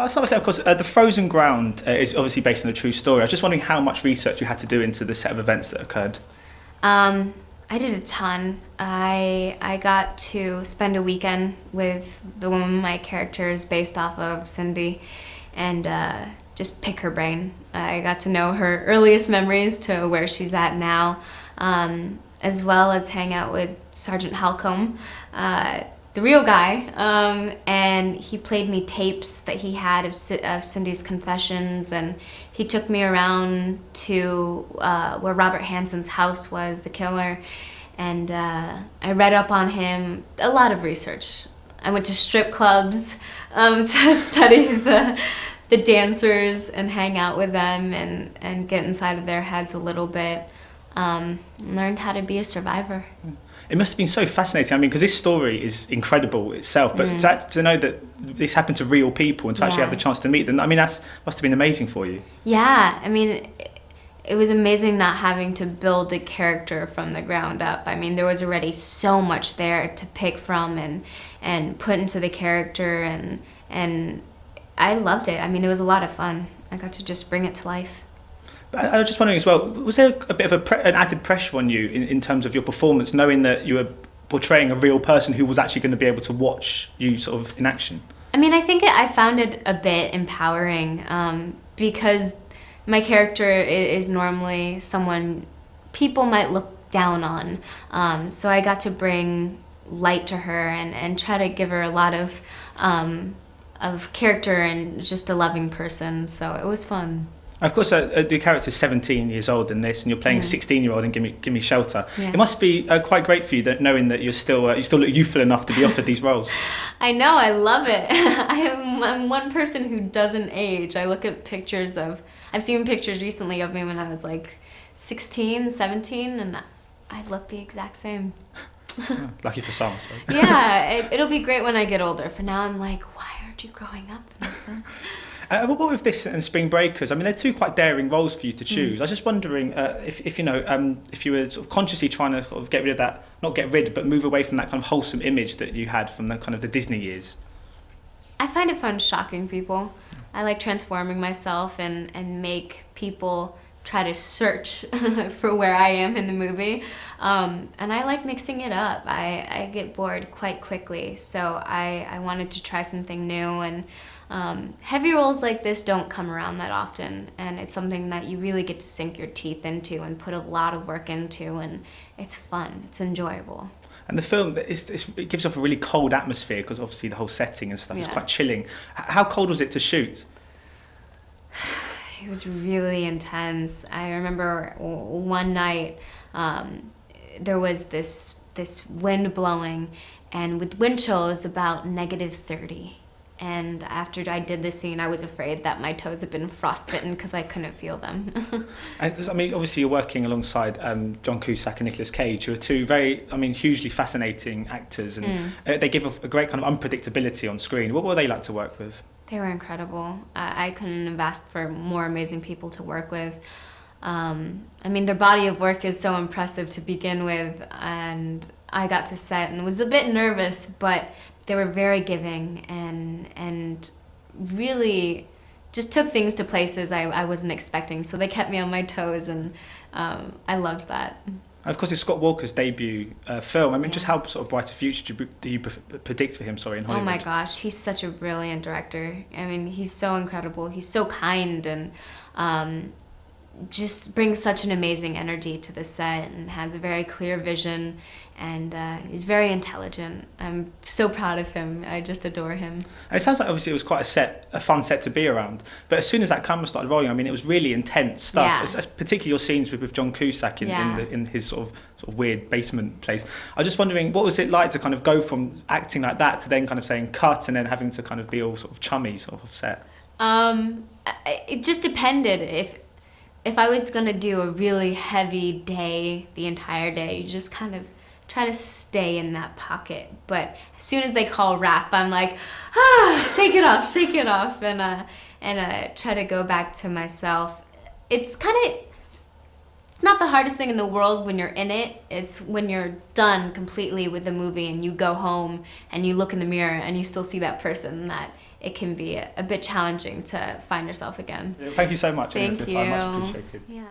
I'll start by saying, of course, the Frozen Ground is obviously based on a true story. I was just wondering how much research you had to do into the set of events that occurred. I did a ton. I got to spend a weekend with the woman my character is based off of, Cindy, and just pick her brain. I got to know her earliest memories to where she's at now, as well as hang out with Sergeant Halcombe, the real guy, and he played me tapes that he had of Cindy's confessions, and he took me around to where Robert Hansen's house was, the killer, and I read up on him, a lot of research. I went to strip clubs to study the dancers and hang out with them and get inside of their heads a little bit, learned how to be a survivor. It must have been so fascinating. I mean, because this story is incredible itself, but to know that this happened to real people and to actually have the chance to meet them, I mean, that must have been amazing for you. Yeah, I mean, it was amazing not having to build a character from the ground up. I mean, there was already so much there to pick from and put into the character, and I loved it. I mean, it was a lot of fun. I got to just bring it to life. I was just wondering as well, was there a bit of an added pressure on you in terms of your performance, knowing that you were portraying a real person who was actually going to be able to watch you sort of in action? I mean, I think I found it a bit empowering because my character is normally someone people might look down on. So I got to bring light to her and try to give her a lot of character and just a loving person. So it was fun. Of course, the character's 17 years old in this, and you're playing a 16-year-old in Give Me Shelter. Yeah. It must be quite great for you that knowing that you still look youthful enough to be offered these roles. I know, I love it. I'm one person who doesn't age. I look at pictures I've seen pictures recently of me when I was like 16, 17, and I look the exact same. Lucky for some, I suppose. Yeah, it'll be great when I get older. For now, I'm like, why aren't you growing up, Vanessa? What with this and Spring Breakers? I mean, they're two quite daring roles for you to choose. I was just wondering if you were sort of consciously trying to sort of get rid of that, not get rid, but move away from that kind of wholesome image that you had from the kind of the Disney years. I find it fun shocking people. I like transforming myself and make people try to search for where I am in the movie. And I like mixing it up. I get bored quite quickly, so I wanted to try something new, and heavy roles like this don't come around that often, and it's something that you really get to sink your teeth into and put a lot of work into, and it's fun, it's enjoyable. And the film, it gives off a really cold atmosphere because obviously the whole setting and stuff is quite chilling. How cold was it to shoot? It was really intense. I remember one night there was this wind blowing, and with wind chill it was about -30. And after I did the scene, I was afraid that my toes had been frostbitten because I couldn't feel them. I mean, obviously you're working alongside John Cusack and Nicolas Cage, who are two very, hugely fascinating actors, and they give a great kind of unpredictability on screen. What were they like to work with? They were incredible. I couldn't have asked for more amazing people to work with. Their body of work is so impressive to begin with, and I got to set and was a bit nervous, but they were very giving and really just took things to places I wasn't expecting. So they kept me on my toes, and I loved that. Of course, it's Scott Walker's debut film. I mean, just how sort of bright a future do you predict for him, in Hollywood? Oh my gosh, he's such a brilliant director. I mean, he's so incredible. He's so kind and just brings such an amazing energy to the set and has a very clear vision, and he's very intelligent. I'm so proud of him. I just adore him. And it sounds like obviously it was quite a fun set to be around, but as soon as that camera started rolling, I mean, it was really intense stuff. Yeah. Particularly your scenes with John Cusack in his sort of weird basement place. I was just wondering, what was it like to kind of go from acting like that to then kind of saying cut and then having to kind of be all sort of chummy sort of set? It just depended. If I was going to do a really heavy day, the entire day, you just kind of try to stay in that pocket. But as soon as they call wrap, I'm like, shake it off, and try to go back to myself. It's kind of not the hardest thing in the world when you're in it. It's when you're done completely with the movie and you go home and you look in the mirror and you still see that person, that it can be a bit challenging to find yourself again. Thank you so much. Thank you. Much appreciated. Yeah.